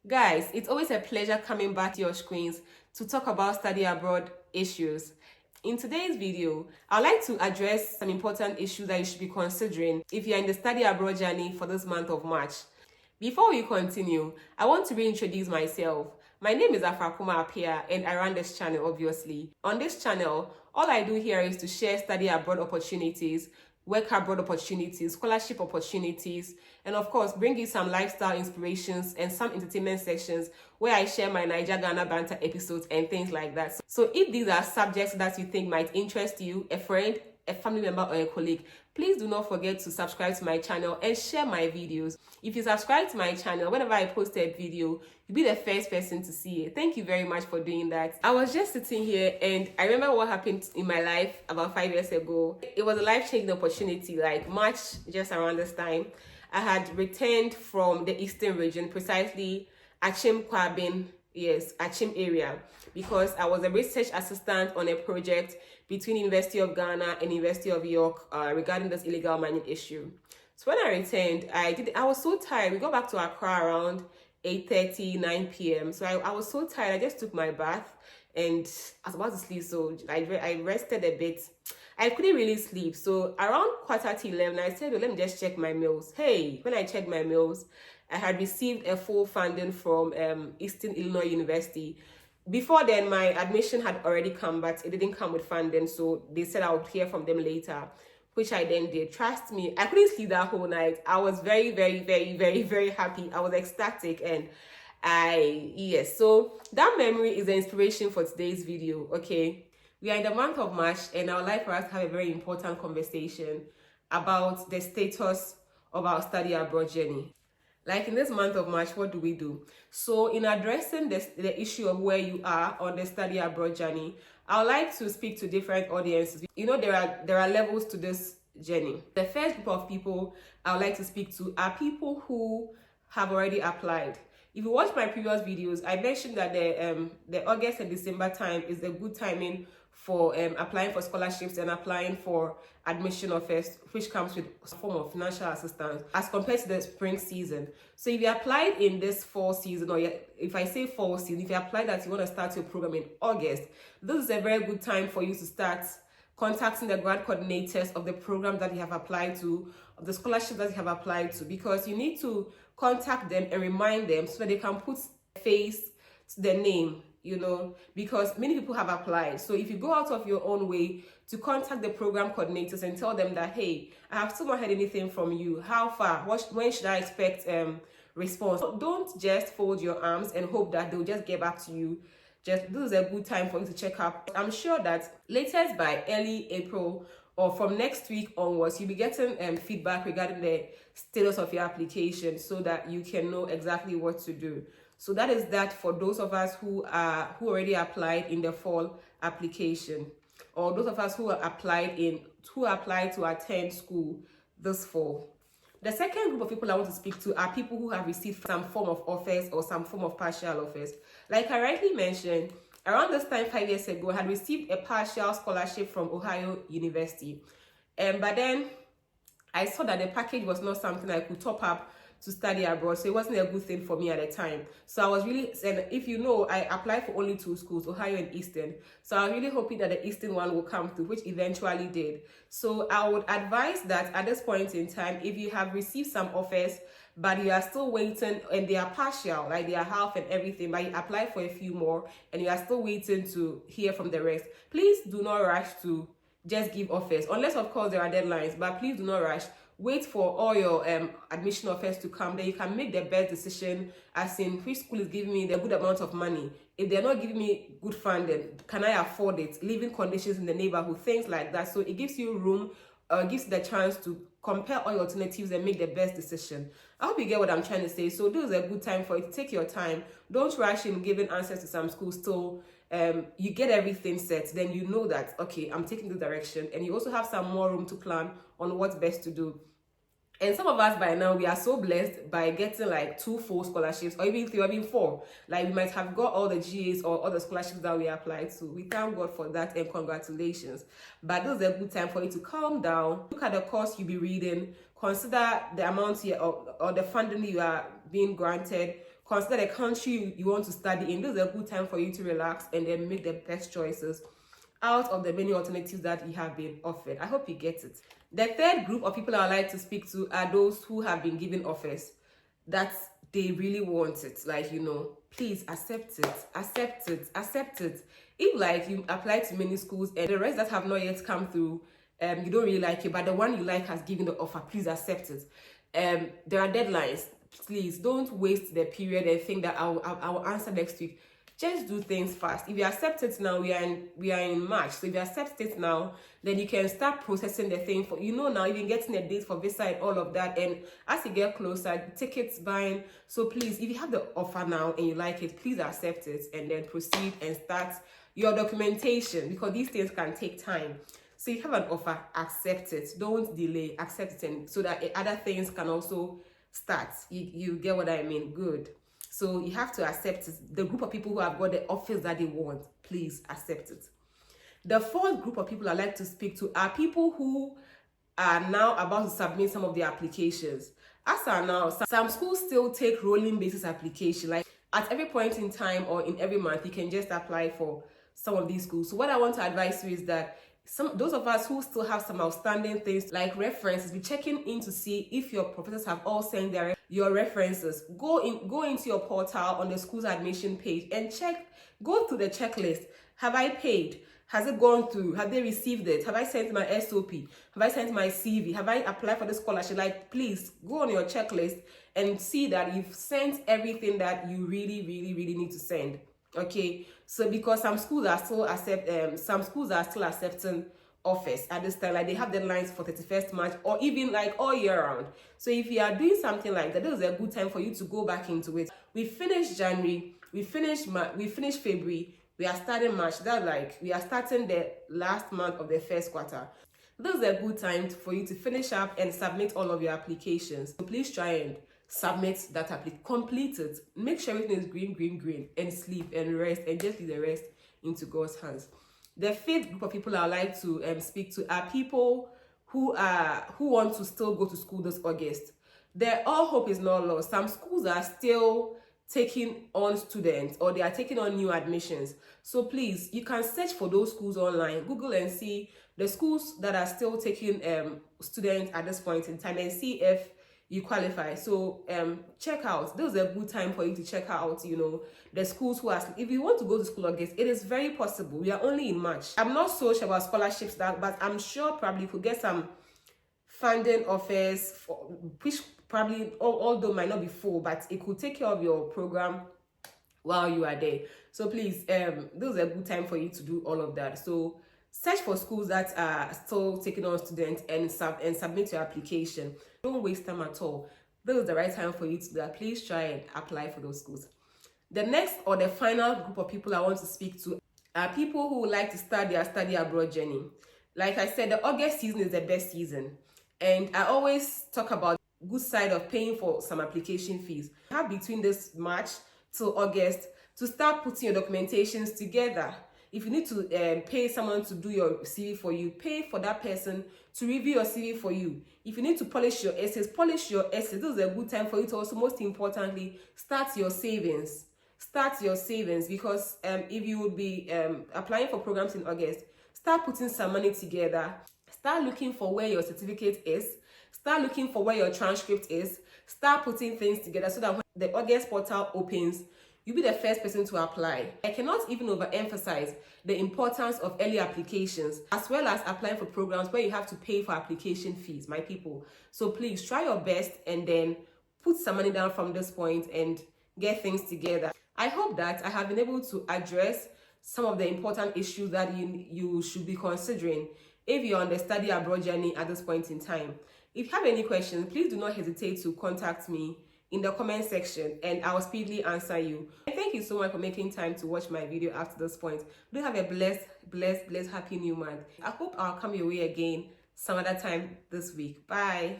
Guys, it's always a pleasure coming back to your screens to talk about study abroad issues. In today's video, I'd like to address some important issues that you should be considering if you're in the study abroad journey for this month of March. Before we continue, I want to reintroduce myself. My name is Afrakuma Apia and I run this channel, obviously. On this channel, all I do here is to share study abroad opportunities, work abroad opportunities, scholarship opportunities, and of course, bring you some lifestyle inspirations and some entertainment sections where I share my Niger Ghana banter episodes and things like that. So if these are subjects that you think might interest you, a friend, a family member, or a colleague, please do not forget to subscribe to my channel and share my videos. If you subscribe to my channel, whenever I post a video, you'll be the first person to see it. Thank you very much for doing that. I was just sitting here and I remember what happened in my life about 5 years ago. It was a life-changing opportunity, like March, just around this time. I had returned from the Eastern region, precisely Achim Kwabin, yes, Achim area, because I was a research assistant on a project between University of Ghana and University of York regarding this illegal mining issue. So when I returned, I was so tired. We got back to Accra around 8:30, 9 p.m. So I was so tired. I just took my bath and I was about to sleep. So I rested a bit. I couldn't really sleep. So around 11:15, I said, well, let me just check my mails. Hey, when I checked my mails, I had received a full funding from Eastern Illinois University. Before then, my admission had already come, but it didn't come with funding. So they said I would hear from them later, which I then did. Trust me, I couldn't sleep that whole night. I was very, very, very, very, very happy. I was ecstatic and yes. So that memory is the inspiration for today's video, okay? We are in the month of March and I would like for us to have a very important conversation about the status of our study abroad journey. Like in this month of March, what do we do? So in addressing the issue of where you are on the study abroad journey, I would like to speak to different audiences. You know, there are levels to this journey. The first group of people I would like to speak to are people who have already applied. If you watch my previous videos, I mentioned that the August and December time is a good timing for applying for scholarships and applying for admission offers, which comes with a form of financial assistance as compared to the spring season. So if you applied in this fall season, or if I say fall season, if you apply that you want to start your program in August, this is a very good time for you to start contacting the grant coordinators of the program that you have applied to, of the scholarship that you have applied to, because you need to contact them and remind them so that they can put a face to the name, you know, because many people have applied. So if you go out of your own way to contact the program coordinators and tell them that, hey, I have still not heard anything from you. How far? When should I expect response? So don't just fold your arms and hope that they'll just get back to you. This is a good time for you to check up. I'm sure that latest by early April or from next week onwards, you'll be getting feedback regarding the status of your application so that you can know exactly what to do. So that is that for those of us who already applied in the fall application, or those of us who applied to attend school this fall. The second group of people I want to speak to are people who have received some form of offers or some form of partial offers. Like I rightly mentioned, around this time 5 years ago, I had received a partial scholarship from Ohio University. But then I saw that the package was not something I could top up to study abroad, so it wasn't a good thing for me at the time. So I was really, and if you know, I applied for only 2 schools, Ohio and Eastern. So I was really hoping that the Eastern one will come through, which eventually did. So I would advise that at this point in time, if you have received some offers, but you are still waiting and they are partial, like they are half and everything, but you apply for a few more and you are still waiting to hear from the rest, please do not rush to just give offers, unless of course there are deadlines, but please do not rush. Wait for all your admission offers to come, then you can make the best decision as in which school is giving me the good amount of money. If they're not giving me good funding, can I afford it? Living conditions in the neighborhood, things like that. So it gives you room, gives you the chance to compare all your alternatives and make the best decision. I hope you get what I'm trying to say. So this is a good time for you to take your time. Don't rush in giving answers to some schools till you get everything set. Then you know that, okay, I'm taking this direction. And you also have some more room to plan on what's best to do. And some of us by now, we are so blessed by getting like 2 full scholarships or even 3 or even 4. Like we might have got all the GAs or all the scholarships that we applied to. We thank God for that and congratulations. But this is a good time for you to calm down, look at the course you'll be reading, consider the amount here or the funding you are being granted, consider the country you want to study in. This is a good time for you to relax and then make the best choices out of the many alternatives that you have been offered. I hope you get it. The third group of people I would like to speak to are those who have been given offers that they really want it. Like, please accept it, accept it, accept it. If like you apply to many schools and the rest that have not yet come through, you don't really like it, but the one you like has given the offer, please accept it. There are deadlines. Please don't waste the period and think that I'll answer next week. Just do things fast. If you accept it now, we are in March. So if you accept it now, then you can start processing the thing for now you've been getting a date for visa and all of that. And as you get closer, tickets buying. So please, if you have the offer now and you like it, please accept it and then proceed and start your documentation, because these things can take time. So you have an offer, accept it. Don't delay, accept it, and so that other things can also start. You get what I mean? Good. So you have to accept it. The group of people who have got the offers that they want, please accept it. The fourth group of people I like to speak to are people who are now about to submit some of their applications. As are now, some schools still take rolling basis application. Like at every point in time or in every month, you can just apply for some of these schools. So what I want to advise you is that those of us who still have some outstanding things like references, be checking in to see if your professors have all sent your references. Go into your portal on the school's admission page and go through the checklist. Have I paid? Has it gone through? Have they received it? Have I sent my SOP? Have I sent my CV? Have I applied for the scholarship? Like, please go on your checklist and see that you've sent everything that you really, really, really need to send. Okay, so because some schools are still accepting offers at this time, like they have deadlines for 31st March or even like all year round. So if you are doing something like that, this is a good time for you to go back into it. We finished January, we finished February, we are starting March. That's like we are starting the last month of the first quarter. This is a good time for you to finish up and submit all of your applications. So please try and submit that application, complete it, make sure everything is green, and sleep and rest and just leave the rest into God's hands. The fifth group of people I would like to speak to are people who want to still go to school this August. All hope is not lost. Some schools are still taking on students or they are taking on new admissions. So please, you can search for those schools online, Google and see the schools that are still taking students at this point in time and see if you qualify. So check out. This is a good time for you to check out the schools who are, if you want to go to school August, it is very possible. We are only in March. I'm not so sure about scholarships but I'm sure probably you could get some funding offers which probably, although might not be full, but it could take care of your program while you are there. So please, this is a good time for you to do all of that. So search for schools that are still taking on students and submit your application. Don't waste time at all. This is the right time for you to do that. Please try and apply for those schools. The next or the final group of people I want to speak to are people who would like to start their study abroad journey. Like I said, the August season is the best season. And I always talk about the good side of paying for some application fees. You have between this March till August to start putting your documentations together. If you need to pay someone to do your CV for you, pay for that person to review your CV for you. If you need to polish your essays, polish your essays. This is a good time for you to also, most importantly, start your savings. Start your savings, because if you would be applying for programs in August, start putting some money together. Start looking for where your certificate is. Start looking for where your transcript is. Start putting things together so that when the August portal opens, you'll be the first person to apply. I cannot even overemphasize the importance of early applications, as well as applying for programs where you have to pay for application fees, my people. So please try your best and then put some money down from this point and get things together. I hope that I have been able to address some of the important issues that you should be considering if you're on the study abroad journey at this point in time. If you have any questions, please do not hesitate to contact me in the comment section and I'll speedily answer you. And thank you so much for making time to watch my video after this point. Do have a blessed, happy new month. I hope I'll come your way again some other time this week. Bye.